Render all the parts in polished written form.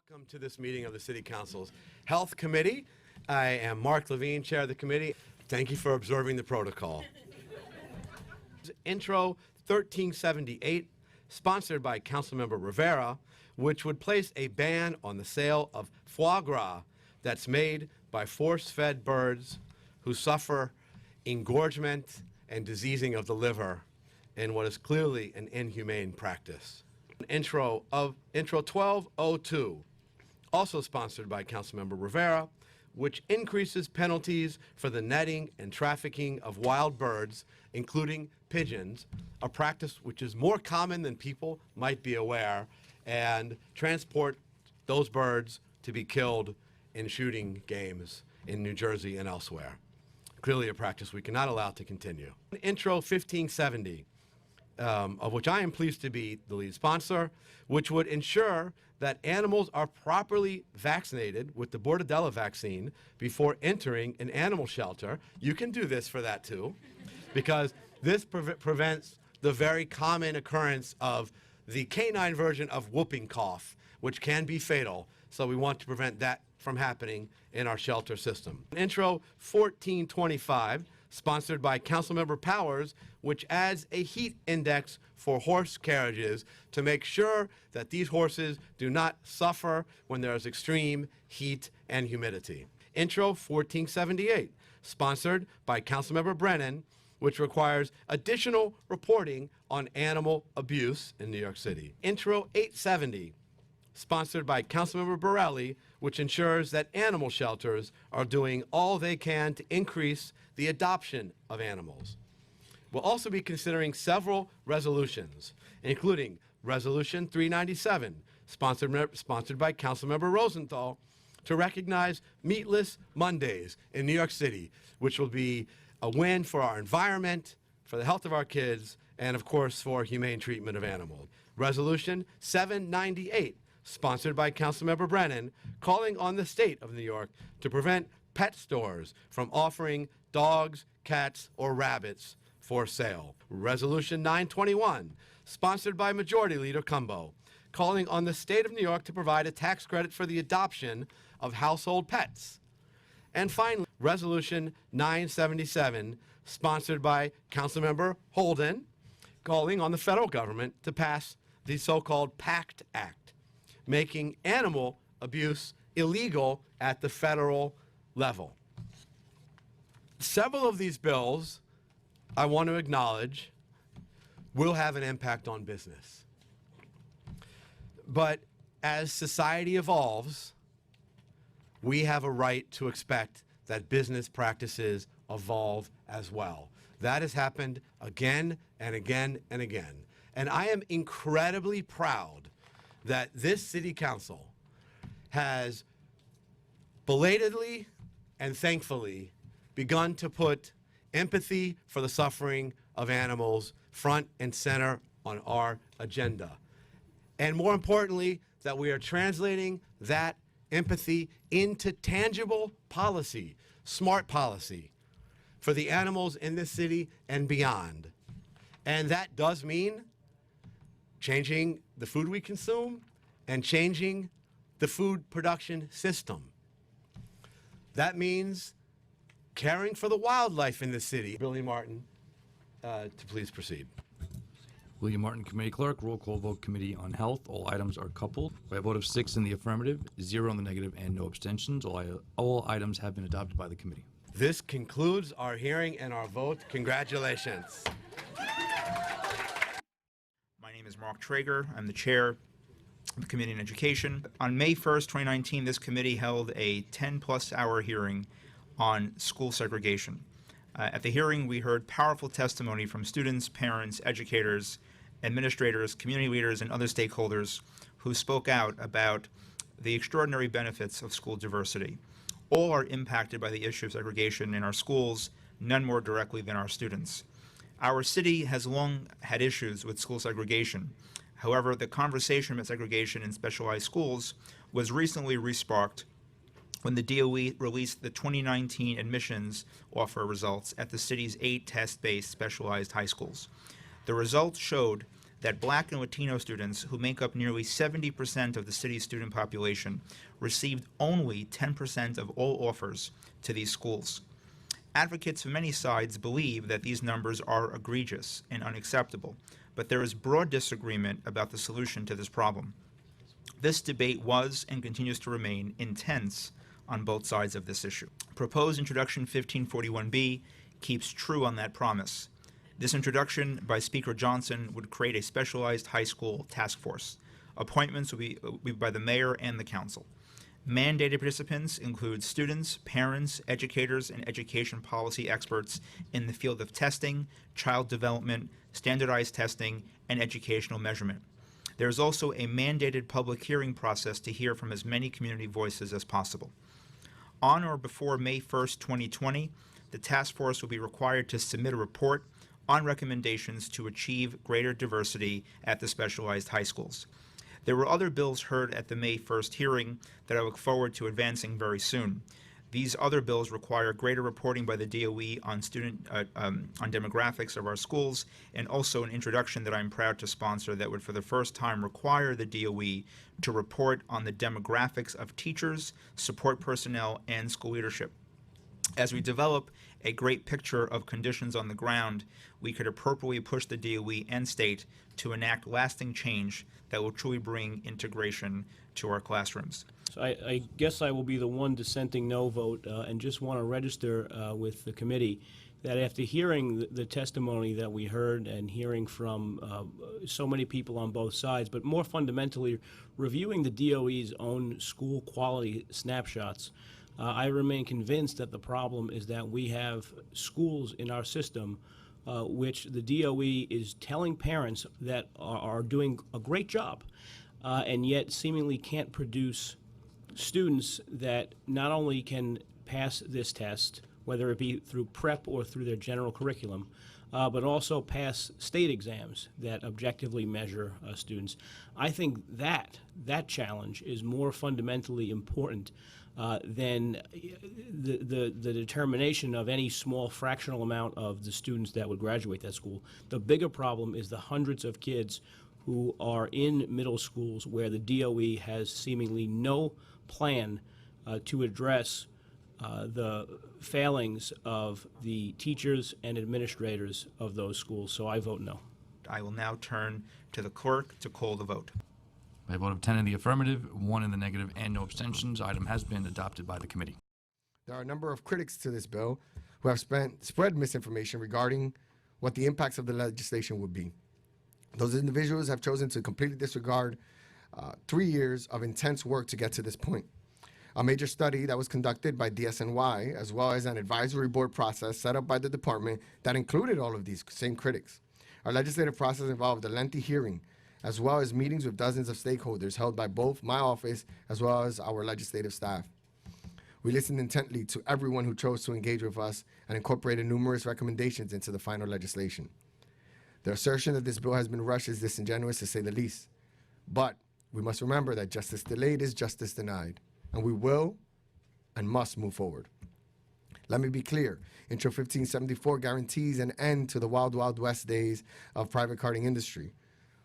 Welcome to this meeting of the City Council's Health Committee. I am Mark Levine, Chair of the committee. Thank you for observing the protocol. Intro 1378, sponsored by Councilmember Rivera, which would place a ban on the sale of foie gras that's made by force-fed birds who suffer engorgement and diseasing of the liver in what is clearly an inhumane practice. Intro 1202, also sponsored by Councilmember Rivera, which increases penalties for the netting and trafficking of wild birds, including pigeons, a practice which is more common than people might be aware, and transport those birds to be killed in shooting games in New Jersey and elsewhere. Clearly a practice we cannot allow to continue. Intro 1570, of which I am pleased to be the lead sponsor, which would ensure that animals are properly vaccinated with the Bordetella vaccine before entering an animal shelter. You can do this for that too, because this prevents the very common occurrence of the canine version of whooping cough, which can be fatal. So we want to prevent that from happening in our shelter system. Intro 1425, sponsored by Councilmember Powers, which adds a heat index for horse carriages to make sure that these horses do not suffer when there is extreme heat and humidity. Intro 1478, sponsored by Councilmember Brennan, which requires additional reporting on animal abuse in New York City. Intro 870, sponsored by Councilmember Borelli, which ensures that animal shelters are doing all they can to increase the adoption of animals. We'll also be considering several resolutions, including Resolution 397, sponsored by Councilmember Rosenthal, to recognize Meatless Mondays in New York City, which will be a win for our environment, for the health of our kids, and of course for humane treatment of animals. Resolution 798, sponsored by Councilmember Brennan, calling on the state of New York to prevent pet stores from offering dogs, cats, or rabbits for sale. Resolution 921, sponsored by Majority Leader Cumbo, calling on the state of New York to provide a tax credit for the adoption of household pets. And finally, Resolution 977, sponsored by Councilmember Holden, calling on the federal government to pass the so-called PACT Act, making animal abuse illegal at the federal level. Several of these bills, I want to acknowledge, will have an impact on business. But as society evolves, we have a right to expect that business practices evolve as well. That has happened again and again and again. And I am incredibly proud that this City Council has belatedly and thankfully begun to put empathy for the suffering of animals front and center on our agenda. And more importantly, that we are translating that empathy into tangible policy, smart policy, for the animals in this city and beyond. And that does mean changing the food we consume and changing the food production system. That means caring for the wildlife in the city. Billy Martin, to please proceed. William Martin, Committee Clerk. Roll call vote, Committee on Health. All items are coupled by a vote of 6 in the affirmative, 0 in the negative, and no abstentions. All items have been adopted by the committee. This concludes our hearing and our vote. Congratulations. My name is Mark Traeger. I'm the chair of the Committee on Education. On May 1st, 2019, this committee held a 10-plus hour hearing on school segregation. At the hearing, we heard powerful testimony from students, parents, educators, administrators, community leaders, and other stakeholders who spoke out about the extraordinary benefits of school diversity. All are impacted by the issue of segregation in our schools, none more directly than our students. Our city has long had issues with school segregation. However, the conversation about segregation in specialized schools was recently re-sparked when the DOE released the 2019 admissions offer results at the city's 8 test-based specialized high schools. The results showed that Black and Latino students, who make up nearly 70% of the city's student population, received only 10% of all offers to these schools. Advocates of many sides believe that these numbers are egregious and unacceptable, but there is broad disagreement about the solution to this problem. This debate was and continues to remain intense on both sides of this issue. Proposed Introduction 1541B keeps true on that promise. This introduction by Speaker Johnson would create a specialized high school task force. Appointments will be by the mayor and the council. Mandated participants include students, parents, educators, and education policy experts in the field of testing, child development, standardized testing, and educational measurement. There is also a mandated public hearing process to hear from as many community voices as possible. On or before May 1st, 2020, the task force will be required to submit a report on recommendations to achieve greater diversity at the specialized high schools. There were other bills heard at the May 1st hearing that I look forward to advancing very soon. These other bills require greater reporting by the DOE on on demographics of our schools, and also an introduction that I'm proud to sponsor that would for the first time require the DOE to report on the demographics of teachers, support personnel, and school leadership. As we develop a great picture of conditions on the ground, we could appropriately push the DOE and state to enact lasting change that will truly bring integration to our classrooms. So I guess I will be the one dissenting no vote, and just want to register with the committee that after hearing the testimony that we heard and hearing from so many people on both sides, but more fundamentally reviewing the DOE's own school quality snapshots, I remain convinced that the problem is that we have schools in our system which the DOE is telling parents that are doing a great job, and yet seemingly can't produce students that not only can pass this test, whether it be through prep or through their general curriculum, but also pass state exams that objectively measure students. I think that challenge is more fundamentally important than the determination of any small fractional amount of the students that would graduate that school. The bigger problem is the hundreds of kids who are in middle schools where the DOE has seemingly no plan to address the failings of the teachers and administrators of those schools. So I vote no. I will now turn to the clerk to call the vote. By a vote of 10 in the affirmative, 1 in the negative, and no abstentions, item has been adopted by the committee. There are a number of critics to this bill who have spread misinformation regarding what the impacts of the legislation would be. Those individuals have chosen to completely disregard 3 years of intense work to get to this point. A major study that was conducted by DSNY, as well as an advisory board process set up by the department that included all of these same critics. Our legislative process involved a lengthy hearing, as well as meetings with dozens of stakeholders held by both my office as well as our legislative staff. We listened intently to everyone who chose to engage with us and incorporated numerous recommendations into the final legislation. The assertion that this bill has been rushed is disingenuous, to say the least. But we must remember that justice delayed is justice denied, and we will and must move forward. Let me be clear. Intro 1574 guarantees an end to the wild, wild west days of private carding industry.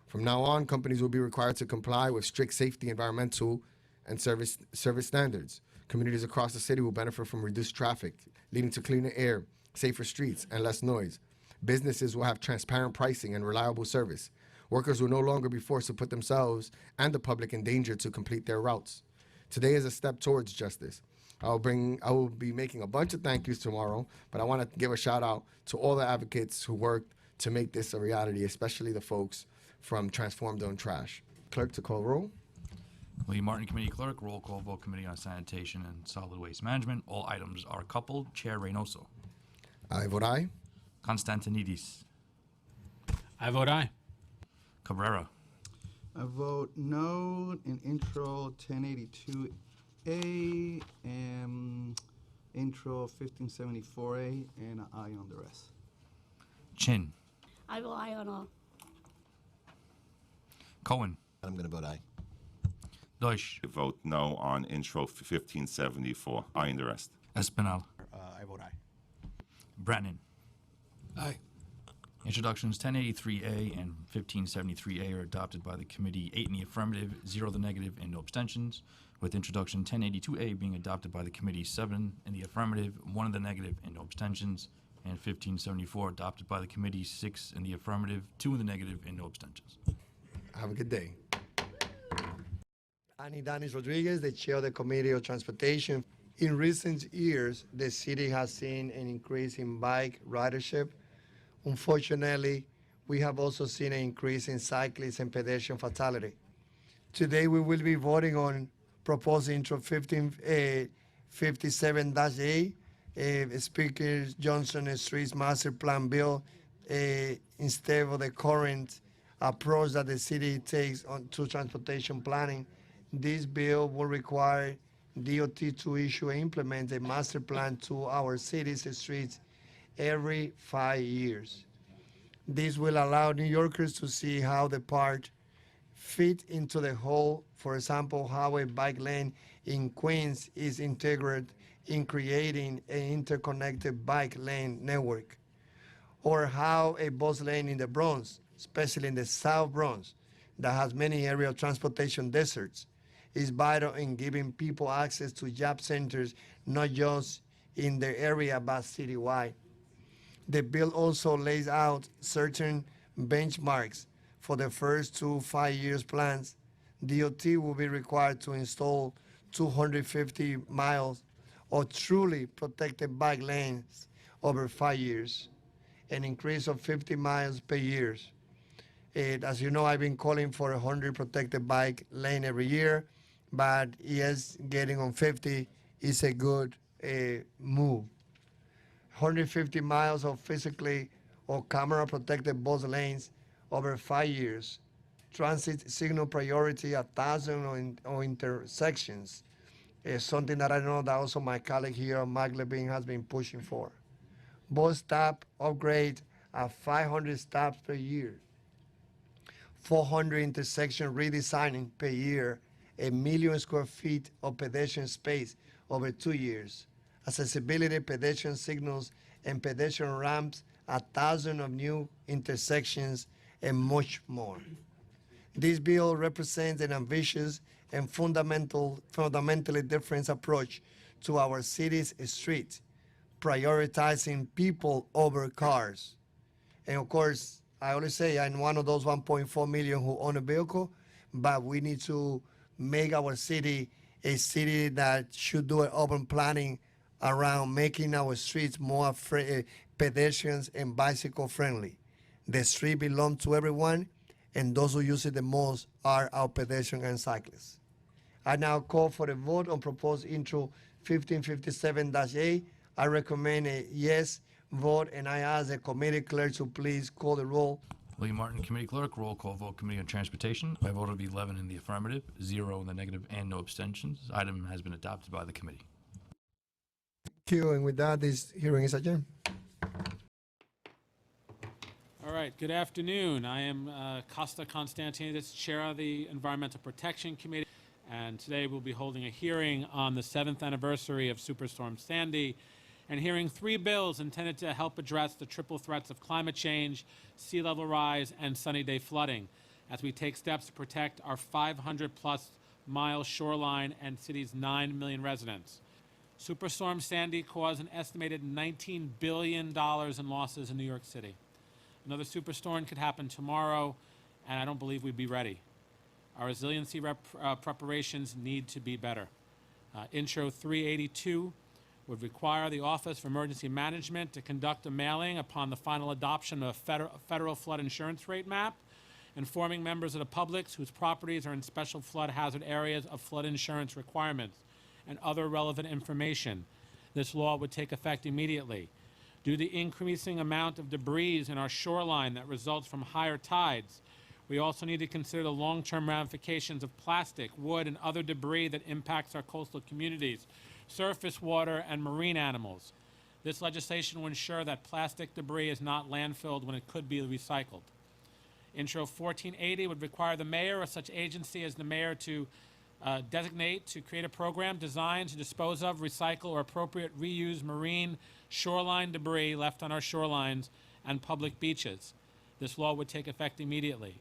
From now on, companies will be required to comply with strict safety, environmental, and service standards. Communities across the city will benefit from reduced traffic, leading to cleaner air, safer streets, and less noise. Businesses will have transparent pricing and reliable service. Workers will no longer be forced to put themselves and the public in danger to complete their routes. Today is a step towards justice. I will be making a bunch of thank yous tomorrow, but I want to give a shout out to all the advocates who worked to make this a reality, especially the folks from Transform Don't Trash. Clerk to call roll. William Martin, Committee Clerk. Roll call vote, Committee on Sanitation and Solid Waste Management. All items are coupled. Chair Reynoso. I vote aye. Constantinidis. I vote aye. Cabrera. I vote no in intro 1082A and intro 1574A, and an aye on the rest. Chin. I will aye on all. Cohen. I'm going to vote aye. Deutsch. Vote no on intro 1574. Aye in the rest. Espinal. I vote aye. Brannan. Aye. Introductions 1083A and 1573A are adopted by the committee, 8 in the affirmative, 0 in the negative, and no abstentions, with introduction 1082A being adopted by the committee, 7 in the affirmative, 1 in the negative, and no abstentions, and 1574 adopted by the committee, 6 in the affirmative, 2 in the negative, and no abstentions. Have a good day. Ani Danis Rodriguez, the Chair of the Committee of Transportation. In recent years, the city has seen an increase in bike ridership. Unfortunately, we have also seen an increase in cyclists and pedestrian fatality. Today, we will be voting on proposed intro 1557-A, Speaker Johnson Streets Master Plan Bill, instead of the current approach that the city takes on to transportation planning. This bill will require DOT to issue and implement a master plan to our cities and streets every 5 years. This will allow New Yorkers to see how the part fit into the whole. For example, how a bike lane in Queens is integrated in creating an interconnected bike lane network, or how a bus lane in the Bronx, especially in the South Bronx, that has many aerial transportation deserts, is vital in giving people access to job centers, not just in their area, but citywide. The bill also lays out certain benchmarks for the first 2 5-year plans. DOT will be required to install 250 miles of truly protected bike lanes over 5 years, an increase of 50 miles per year. As you know, I've been calling for 100 protected bike lane every year, but yes, getting on 50 is a good move. 150 miles of physically or camera protected bus lanes over 5 years. Transit signal priority 1,000 on intersections is something that I know that also my colleague here, Mike Levine, has been pushing for. Bus stop upgrade at 500 stops per year. 400 intersection redesigning per year, 1 million square feet of pedestrian space over 2 years. Accessibility, pedestrian signals, and pedestrian ramps, 1,000 of new intersections, and much more. This bill represents an ambitious and fundamentally different approach to our city's streets, prioritizing people over cars. And of course, I always say I'm one of those 1.4 million who own a vehicle, but we need to make our city a city that should do an urban planning around making our streets more pedestrians and bicycle friendly. The street belongs to everyone, and those who use it the most are our pedestrians and cyclists. I now call for a vote on proposed intro 1557-A. I recommend a yes vote, and I ask the committee clerk to please call the roll. William Martin, Committee Clerk. Roll call vote, Committee on Transportation. By a vote of 11 in the affirmative, 0 in the negative, and no abstentions, this item has been adopted by the committee. Thank you, and with that, this hearing is adjourned. All right, good afternoon. I am Costa Constantinidis, Chair of the Environmental Protection Committee, and today we'll be holding a hearing on the 7th anniversary of Superstorm Sandy, and hearing 3 bills intended to help address the triple threats of climate change, sea level rise, and sunny day flooding, as we take steps to protect our 500-plus mile shoreline and city's 9 million residents. Superstorm Sandy caused an estimated $19 billion in losses in New York City. Another superstorm could happen tomorrow, and I don't believe we'd be ready. Our resiliency preparations need to be better. Intro 382 would require the Office for Emergency Management to conduct a mailing upon the final adoption of a federal flood insurance rate map, informing members of the public whose properties are in special flood hazard areas of flood insurance requirements and other relevant information. This law would take effect immediately. Due to the increasing amount of debris in our shoreline that results from higher tides, we also need to consider the long-term ramifications of plastic, wood, and other debris that impacts our coastal communities, surface water, and marine animals. This legislation will ensure that plastic debris is not landfilled when it could be recycled. Intro 1480 would require the mayor or such agency as the mayor to designate to create a program designed to dispose of, recycle, or appropriate reuse marine shoreline debris left on our shorelines and public beaches. This law would take effect immediately.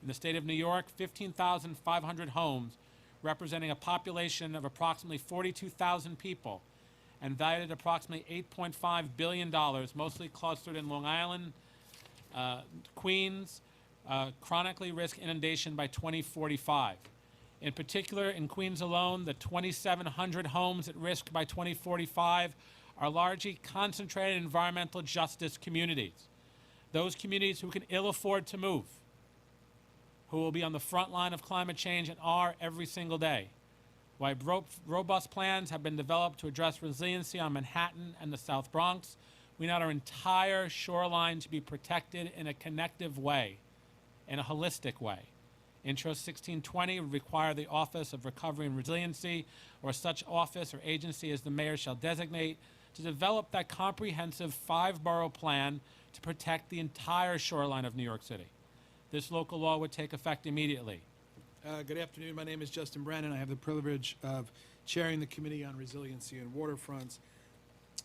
In the state of New York, 15,500 homes, representing a population of approximately 42,000 people, and valued at approximately $8.5 billion, mostly clustered in Long Island, Queens, chronically risk inundation by 2045. In particular, in Queens alone, the 2,700 homes at risk by 2045 are largely concentrated in environmental justice communities. Those communities who can ill afford to move, who will be on the front line of climate change and are every single day. While robust plans have been developed to address resiliency on Manhattan and the South Bronx, we need our entire shoreline to be protected in a connective way, in a holistic way. Intro 1620 would require the Office of Recovery and Resiliency, or such office or agency as the mayor shall designate, to develop that comprehensive 5-borough plan to protect the entire shoreline of New York City. This local law would take effect immediately. Good afternoon. My name is Justin Brennan. I have the privilege of chairing the Committee on Resiliency and Waterfronts.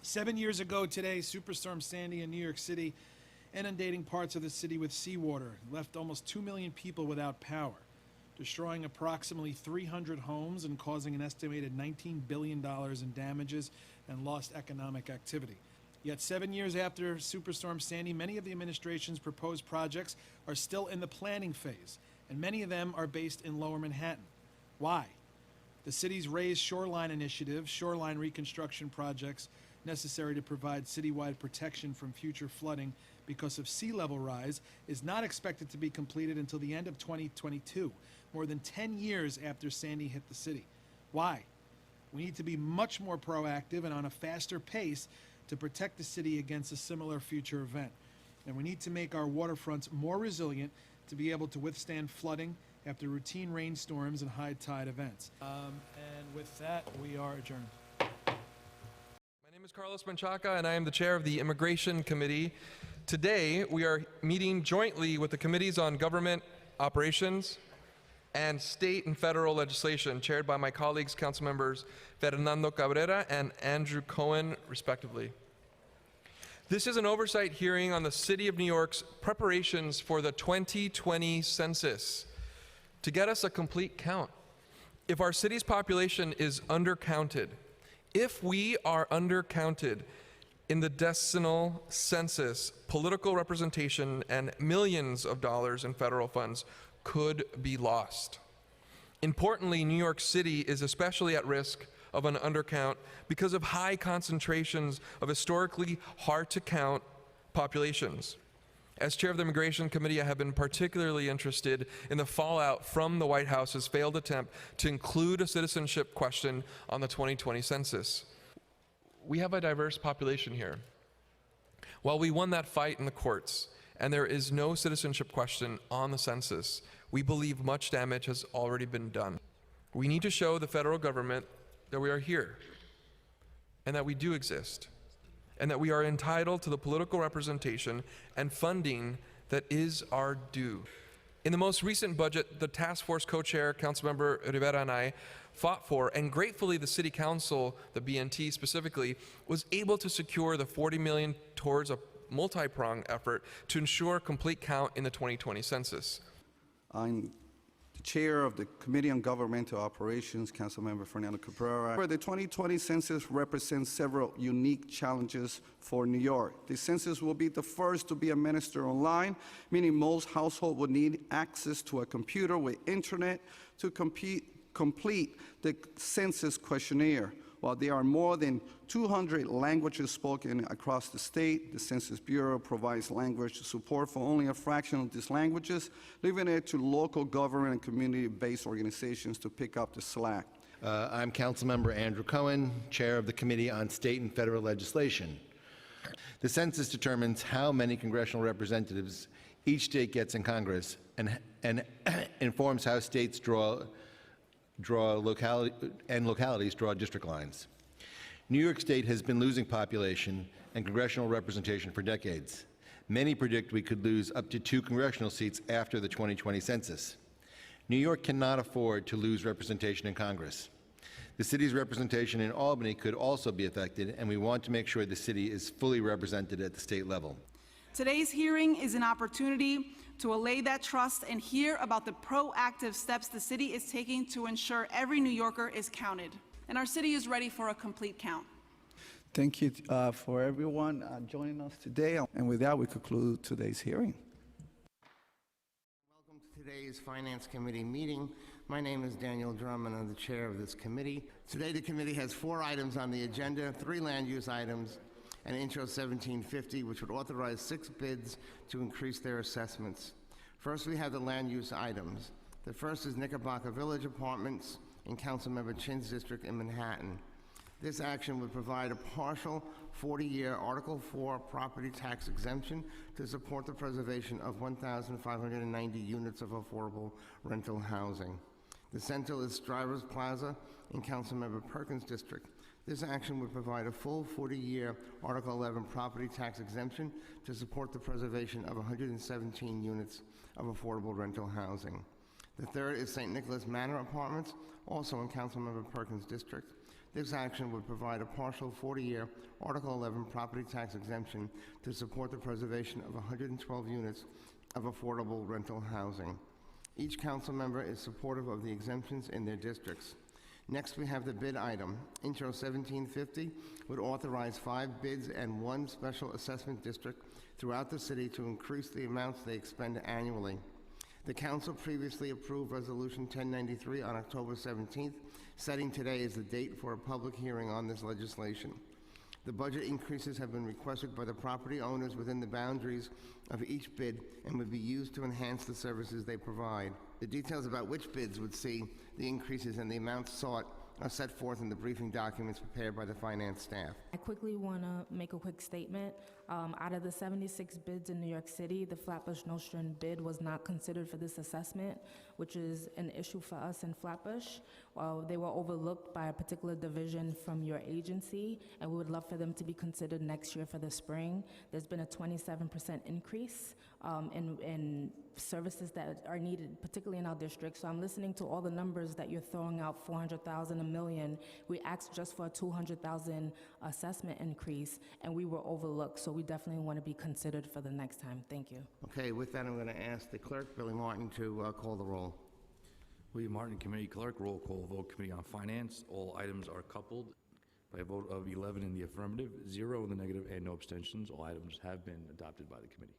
7 years ago today, Superstorm Sandy in New York City, inundating parts of the city with seawater, left almost 2 million people without power, destroying approximately 300 homes and causing an estimated $19 billion in damages and lost economic activity. Yet 7 years after Superstorm Sandy, many of the administration's proposed projects are still in the planning phase, and many of them are based in Lower Manhattan. Why? The city's Raised Shoreline Initiative, shoreline reconstruction projects necessary to provide citywide protection from future flooding because of sea level rise, is not expected to be completed until the end of 2022, more than 10 years after Sandy hit the city. Why? We need to be much more proactive and on a faster pace to protect the city against a similar future event. And we need to make our waterfronts more resilient to be able to withstand flooding after routine rainstorms and high tide events. And with that, we are adjourned. My name is Carlos Menchaca, and I am the chair of the Immigration Committee. Today, we are meeting jointly with the Committees on Government Operations and State and Federal Legislation, chaired by my colleagues, Council Members Fernando Cabrera and Andrew Cohen, respectively. This is an oversight hearing on the City of New York's preparations for the 2020 census to get us a complete count. If our city's population is undercounted, if we are undercounted in the decimal census, political representation and millions of dollars in federal funds could be lost. Importantly, New York City is especially at risk of an undercount because of high concentrations of historically hard-to-count populations. As chair of the Immigration Committee, I have been particularly interested in the fallout from the White House's failed attempt to include a citizenship question on the 2020 census. We have a diverse population here. While we won that fight in the courts, and there is no citizenship question on the census, we believe much damage has already been done. We need to show the federal government that we are here, and that we do exist, and that we are entitled to the political representation and funding that is our due. In the most recent budget, the task force co-chair, Councilmember Rivera, and I fought for, and gratefully the City Council, the BNT specifically, was able to secure the $40 million towards a multi-pronged effort to ensure complete count in the 2020 census. I'm the chair of the Committee on Governmental Operations, Councilmember Fernando Cabrera. The 2020 census represents several unique challenges for New York. The census will be the first to be administered online, meaning most households will need access to a computer with internet to complete the census questionnaire. While there are more than 200 languages spoken across the state, the Census Bureau provides language support for only a fraction of these languages, leaving it to local government and community-based organizations to pick up the slack. I'm Councilmember Andrew Cohen, chair of the Committee on State and Federal Legislation. The census determines how many congressional representatives each state gets in Congress and informs how states localities draw district lines. New York State has been losing population and congressional representation for decades. Many predict we could lose up to 2 congressional seats after the 2020 census. New York cannot afford to lose representation in Congress. The city's representation in Albany could also be affected, and we want to make sure the city is fully represented at the state level. Today's hearing is an opportunity to allay that trust and hear about the proactive steps the city is taking to ensure every New Yorker is counted. And our city is ready for a complete count. Thank you for everyone joining us today. And with that, we conclude today's hearing. Welcome to today's Finance Committee meeting. My name is Daniel Drum, and I'm the chair of this committee. Today, the committee has 4 items on the agenda, 3 land use items, and Intro 1750, which would authorize 6 bids to increase their assessments. First, we have the land use items. The first is Knickerbocker Village Apartments in Councilmember Chin's district in Manhattan. This action would provide a partial 40-year Article 4 property tax exemption to support the preservation of 1,590 units of affordable rental housing. The central is Strivers Plaza in Councilmember Perkins' district. This action would provide a full 40-year Article 11 property tax exemption to support the preservation of 117 units of affordable rental housing. The third is St. Nicholas Manor Apartments, also in Councilmember Perkins' district. This action would provide a partial 40-year Article 11 property tax exemption to support the preservation of 112 units of affordable rental housing. Each council member is supportive of the exemptions in their districts. Next, we have the bid item. Intro 1750 would authorize 5 bids and 1 special assessment district throughout the city to increase the amounts they expend annually. The council previously approved Resolution 1093 on October 17th, setting today as the date for a public hearing on this legislation. The budget increases have been requested by the property owners within the boundaries of each bid and would be used to enhance the services they provide. The details about which bids would see the increases and the amounts sought are set forth in the briefing documents prepared by the finance staff. I quickly want to make a quick statement. Out of the 76 bids in New York City, the Flatbush Nostrand bid was not considered for this assessment, which is an issue for us in Flatbush. They were overlooked by a particular division from your agency, and we would love for them to be considered next year for the spring. There's been a 27% increase in services that are needed, particularly in our district. So I'm listening to all the numbers that you're throwing out, 400,000, $1 million. We asked just for a 200,000 assessment increase, and we were overlooked. So we definitely want to be considered for the next time. Thank you. Okay, with that, I'm going to ask the clerk, Billy Martin, to call the roll. William Martin, Committee Clerk. Roll call vote. Committee on Finance. All items are coupled by a vote of 11 in the affirmative, 0 in the negative, and no abstentions. All items have been adopted by the committee.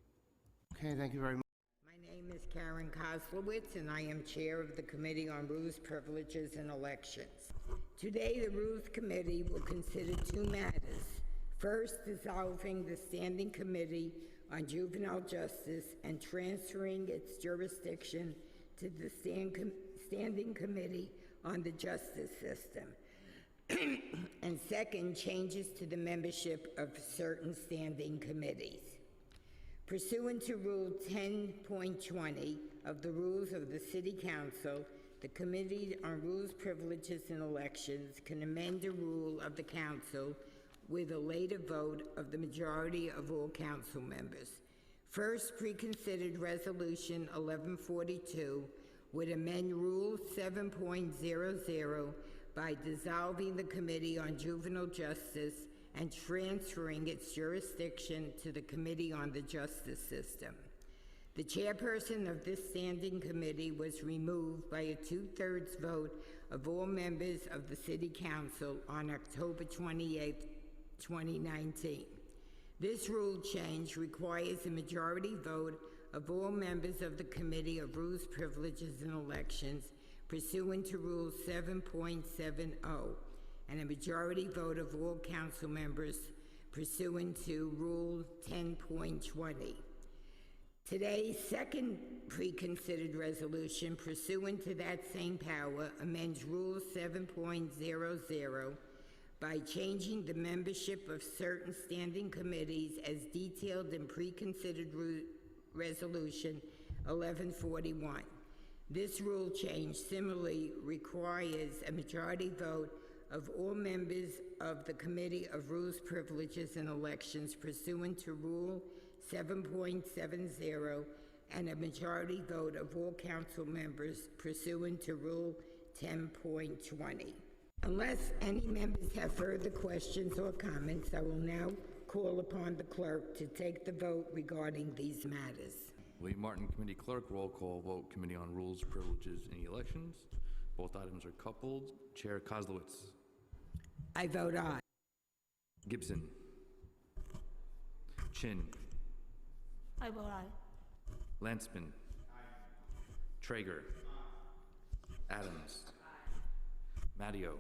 Okay, thank you very much. My name is Karen Koslowitz, and I am chair of the Committee on Rules, Privileges, and Elections. Today, the Rules Committee will consider 2 matters. First, dissolving the Standing Committee on Juvenile Justice and transferring its jurisdiction to the Standing Committee on the Justice System. And second, changes to the membership of certain standing committees. Pursuant to Rule 10.20 of the Rules of the City Council, the Committee on Rules, Privileges, and Elections can amend a rule of the Council with a later vote of the majority of all council members. First, preconsidered Resolution 1142 would amend Rule 7.00 by dissolving the Committee on Juvenile Justice and transferring its jurisdiction to the Committee on the Justice System. The chairperson of this standing committee was removed by a 2/3 vote of all members of the City Council on October 28, 2019. This rule change requires a majority vote of all members of the Committee of Rules, Privileges, and Elections pursuant to Rule 7.70, and a majority vote of all council members pursuant to Rule 10.20. Today's second preconsidered resolution pursuant to that same power amends Rule 7.00 by changing the membership of certain standing committees as detailed in preconsidered Resolution 1141. This rule change similarly requires a majority vote of all members of the Committee of Rules, Privileges, and Elections pursuant to Rule 7.70 and a majority vote of all council members pursuant to Rule 10.20. Unless any members have further questions or comments, I will now call upon the clerk to take the vote regarding these matters. William Martin, Committee Clerk. Roll call vote. Committee on Rules, Privileges, and Elections. Both items are coupled. Chair Kozlowitz. I vote aye. Gibson. Chin. I vote aye. Landsman. Traeger. Adams. Matteo.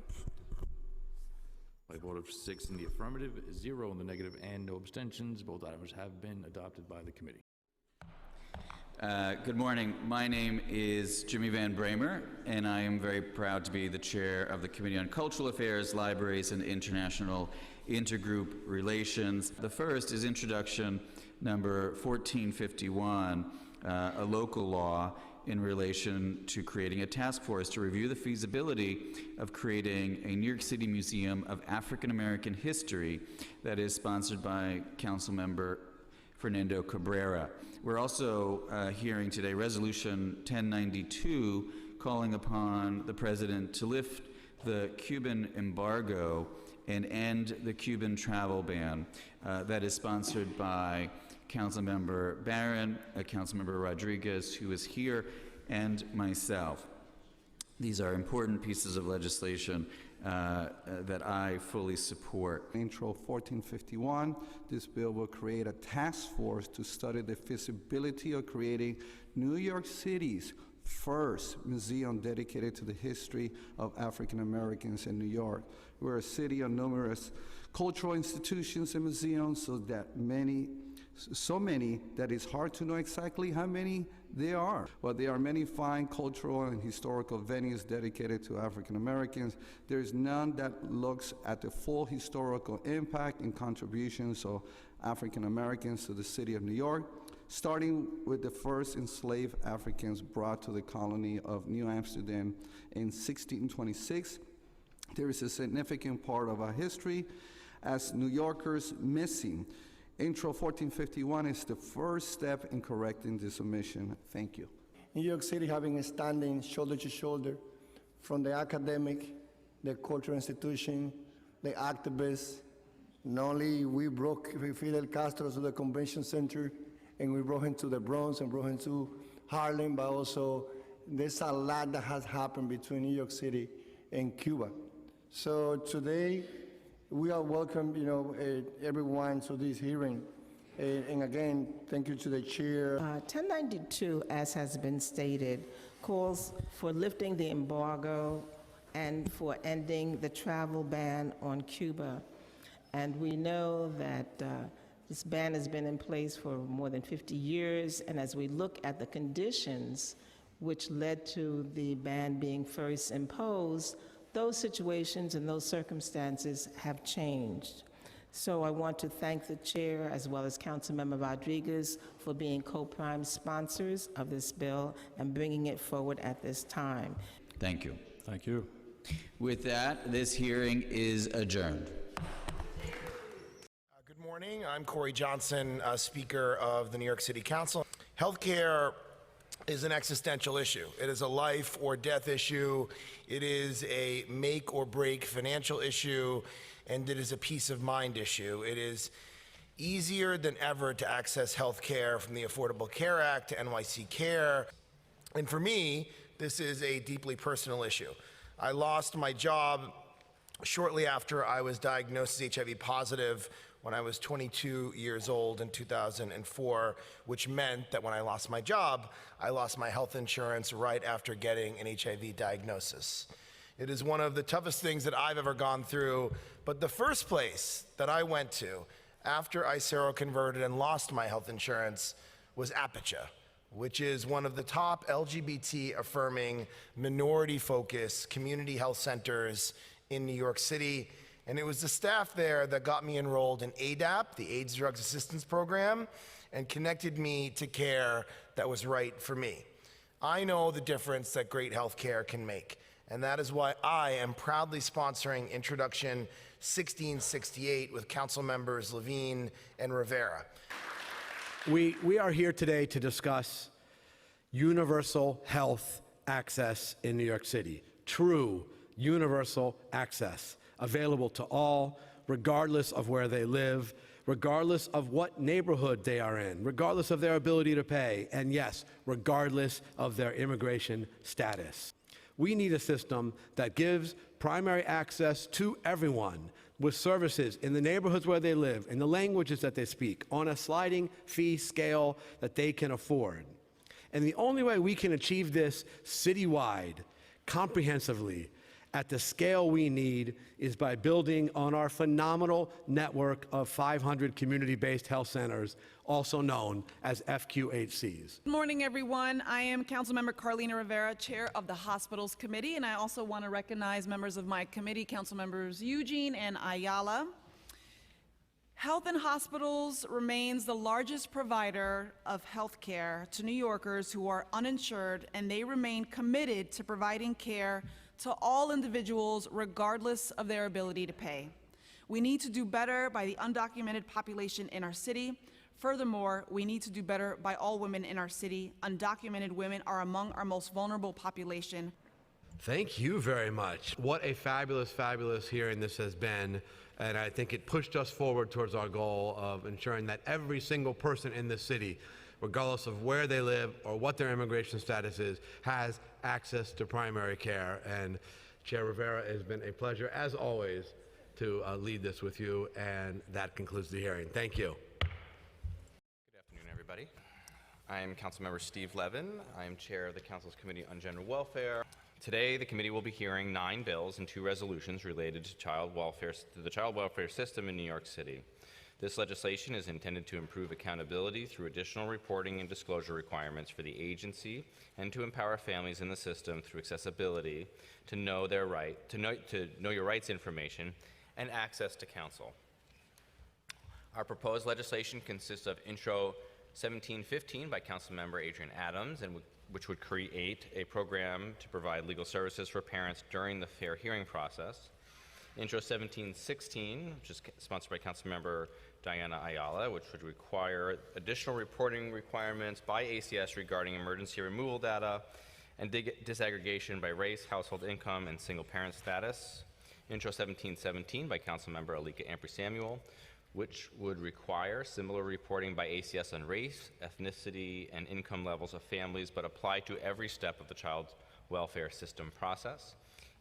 By a vote of 6 in the affirmative, 0 in the negative, and no abstentions, both items have been adopted by the committee. Good morning. My name is Jimmy Van Bramer, and I am very proud to be the chair of the Committee on Cultural Affairs, Libraries, and International Intergroup Relations. The first is introduction number 1451, a local law in relation to creating a task force to review the feasibility of creating a New York City Museum of African American History that is sponsored by Councilmember Fernando Cabrera. We're also hearing today Resolution 1092 calling upon the President to lift the Cuban embargo and end the Cuban travel ban. That is sponsored by Councilmember Barron, Councilmember Rodriguez, who is here, and myself. These are important pieces of legislation that I fully support. Intro 1451, this bill will create a task force to study the feasibility of creating New York City's first museum dedicated to the history of African Americans in New York. We're a city of numerous cultural institutions and museums, so many that it's hard to know exactly how many there are. But there are many fine cultural and historical venues dedicated to African Americans. There is none that looks at the full historical impact and contributions of African Americans to the city of New York, starting with the first enslaved Africans brought to the colony of New Amsterdam in 1626. There is a significant part of our history as New Yorkers missing. Intro 1451 is the first step in correcting this omission. Thank you. New York City having a standing shoulder to shoulder from the academic, the cultural institution, the activists. Not only we brought Fidel Castro to the convention center, and we brought him to the Bronx and brought him to Harlem, but also there's a lot that has happened between New York City and Cuba. So today, we are welcome, everyone to this hearing. And again, thank you to the chair. 1092, as has been stated, calls for lifting the embargo and for ending the travel ban on Cuba. And we know that this ban has been in place for more than 50 years, and as we look at the conditions which led to the ban being first imposed, those situations and those circumstances have changed. So I want to thank the chair as well as Councilmember Rodriguez for being co-prime sponsors of this bill and bringing it forward at this time. Thank you. Thank you. With that, this hearing is adjourned. Good morning. I'm Corey Johnson, Speaker of the New York City Council. Healthcare is an existential issue. It is a life or death issue. It is a make or break financial issue, and it is a peace of mind issue. It is easier than ever to access health care from the Affordable Care Act to NYC Care. And for me, this is a deeply personal issue. I lost my job shortly after I was diagnosed as HIV positive when I was 22 years old in 2004, which meant that when I lost my job, I lost my health insurance right after getting an HIV diagnosis. It is one of the toughest things that I've ever gone through, but the first place that I went to after I seroconverted and lost my health insurance was Apicha, which is one of the top LGBT-affirming, minority-focused community health centers in New York City. And it was the staff there that got me enrolled in ADAP, the AIDS Drugs Assistance Program, and connected me to care that was right for me. I know the difference that great health care can make, and that is why I am proudly sponsoring Introduction 1668 with Council members Levine and Rivera. We are here today to discuss universal health access in New York City. True universal access, available to all, regardless of where they live, regardless of what neighborhood they are in, regardless of their ability to pay, and yes, regardless of their immigration status. We need a system that gives primary access to everyone with services in the neighborhoods where they live, in the languages that they speak, on a sliding fee scale that they can afford. And the only way we can achieve this citywide, comprehensively, at the scale we need is by building on our phenomenal network of 500 community-based health centers, also known as FQHCs. Good morning, everyone. I am Councilmember Carlina Rivera, Chair of the Hospitals Committee, and I also want to recognize members of my committee, Councilmembers Eugene and Ayala. Health and Hospitals remains the largest provider of health care to New Yorkers who are uninsured, and they remain committed to providing care to all individuals regardless of their ability to pay. We need to do better by the undocumented population in our city. Furthermore, we need to do better by all women in our city. Undocumented women are among our most vulnerable population. Thank you very much. What a fabulous, fabulous hearing this has been. And I think it pushed us forward towards our goal of ensuring that every single person in this city, regardless of where they live or what their immigration status is, has access to primary care. And Chair Rivera, it has been a pleasure, as always, to lead this with you. And that concludes the hearing. Thank you. Good afternoon, everybody. I am Councilmember Steve Levin. I am Chair of the Council's Committee on General Welfare. Today, the committee will be hearing 9 bills and 2 resolutions related to the child welfare system in New York City. This legislation is intended to improve accountability through additional reporting and disclosure requirements for the agency and to empower families in the system through accessibility to know their right, to know your rights information and access to counsel. Our proposed legislation consists of Intro 1715 by Councilmember Adrian Adams, and which would create a program to provide legal services for parents during the fair hearing process. Intro 1716, which is sponsored by Councilmember Diana Ayala, which would require additional reporting requirements by ACS regarding emergency removal data and disaggregation by race, household income, and single parent status. Intro 1717 by Councilmember Alika Ampry-Samuel, which would require similar reporting by ACS on race, ethnicity, and income levels of families, but apply to every step of the child welfare system process.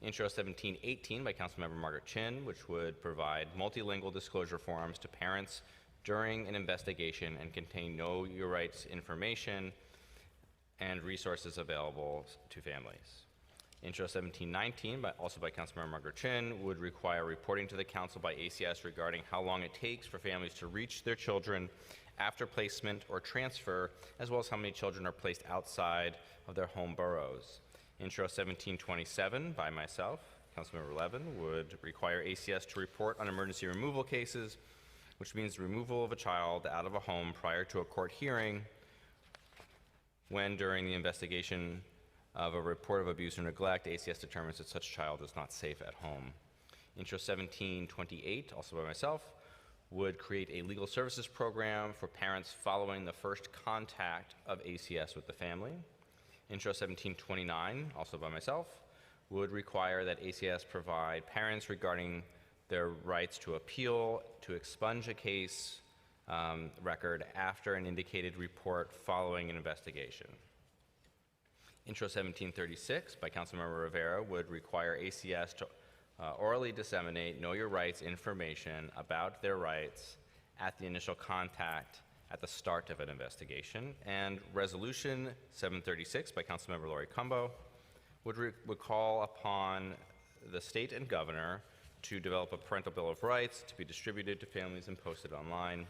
Intro 1718 by Councilmember Margaret Chin, which would provide multilingual disclosure forms to parents during an investigation and contain know your rights information and resources available to families. Intro 1719, also by Councilmember Margaret Chin, would require reporting to the Council by ACS regarding how long it takes for families to reach their children after placement or transfer, as well as how many children are placed outside of their home boroughs. Intro 1727 by myself, Councilmember Levin, would require ACS to report on emergency removal cases, which means removal of a child out of a home prior to a court hearing when, during the investigation of a report of abuse or neglect, ACS determines that such child is not safe at home. Intro 1728, also by myself, would create a legal services program for parents following the first contact of ACS with the family. Intro 1729, also by myself, would require that ACS provide parents regarding their rights to appeal, to expunge a case record after an indicated report following an investigation. Intro 1736 by Councilmember Rivera would require ACS to orally disseminate know your rights information about their rights at the initial contact at the start of an investigation. And Resolution 736 by Councilmember Lori Cumbo would call upon the state and governor to develop a parental bill of rights to be distributed to families and posted online.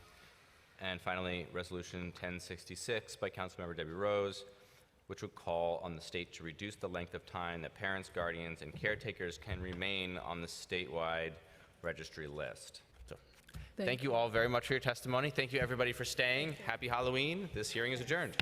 And finally, Resolution 1066 by Councilmember Debbie Rose, which would call on the state to reduce the length of time that parents, guardians, and caretakers can remain on the statewide registry list. So, thank you all very much for your testimony. Thank you everybody for staying. Happy Halloween. This hearing is adjourned.